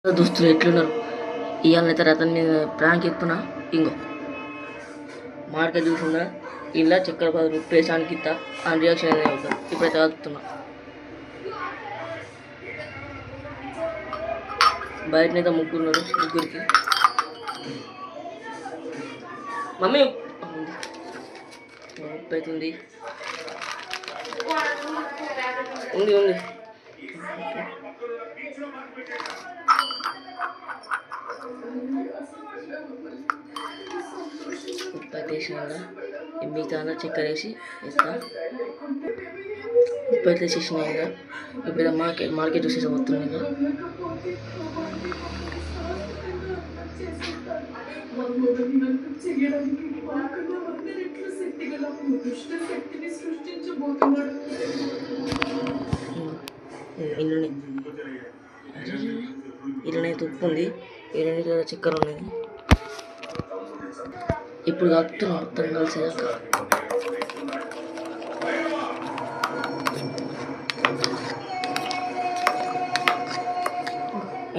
దోస్తులు ఎట్లున్నారు? ఇవాళ అతని మీద ప్రాంక్ ఎత్తున్నా. ఇంకో మార్కెట్ చూసిందా, ఇలా చక్కెర బదులు పేసానికి ఇస్తా అని రియాక్షన్ అనేది అవుతుంది. ఇప్పుడైతే కలుపుతున్నా. బయటనైతే ముగ్గురున్నారు. ముగ్గురికి మమ్మీ ఉప్పు అవుతుంది. ఉంది ఉంది ఉప్పు అయితే వేసిన మిగతా చక్కెర వేసి ఇస్తా. ఉప్పు అయితే వేసేసిన ఇంకా. ఇప్పుడు మార్కెట్ చూసేసి పోతుంది ఇంకా. ఇలానైతే ఉప్పు ఉంది, ఇలానైతే చక్కెర ఉన్నది. ఇప్పుడు కలుపుతున్నా మొత్తం కలిసేదాకా.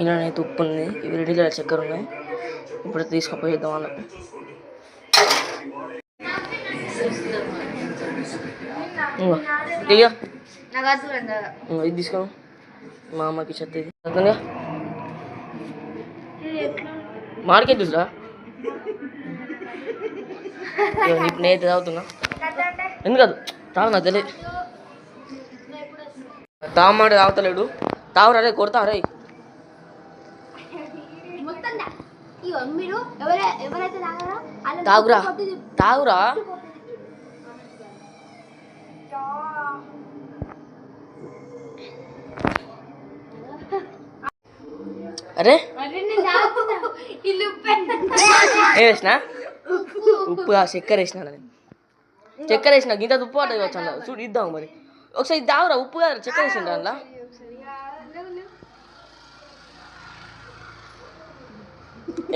ఇలానైతే ఉప్పు ఉంది, ఇవి రెడీలో చక్కెర ఉన్నాయి. ఇప్పుడు తీసుకుపోయిద్దాం అన్న. ఇది తీసుకో, మా అమ్మకి చెత్త. ఇది అర్థంగా మార్కెట్ చూసరా. నేనైతే తాగుతున్నా. ఎందుకదు తాగు, నాకు తెలియదు. తాగమాట తాగుతలేడు. తాగురా రే, కొడతా రే. తాగురా తాగురా. అరే వేసిన ఉప్పు, చక్కెర వేసిన. చక్కెర వేసిన గింత ఉప్పు పట్టదు వచ్చా. చూడు ఇద్దాం మరి ఒకసారి. తాగురా, ఉప్పు కాదు చక్కెర వేసిన అందులో.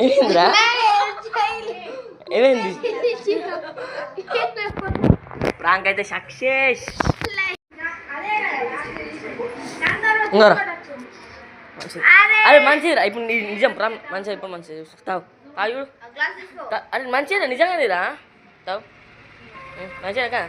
ఏమైందిరా? ఏమైంది? ప్రాంక్ అయితే సక్సెస్. అరే మంచిదిరా. ఇప్పుడు నిజం మంచిగా ఇప్పుడు మంచిగా తావు తాగు. అరే మంచిదిరా, నిజంగా రా తావు. మంచిగా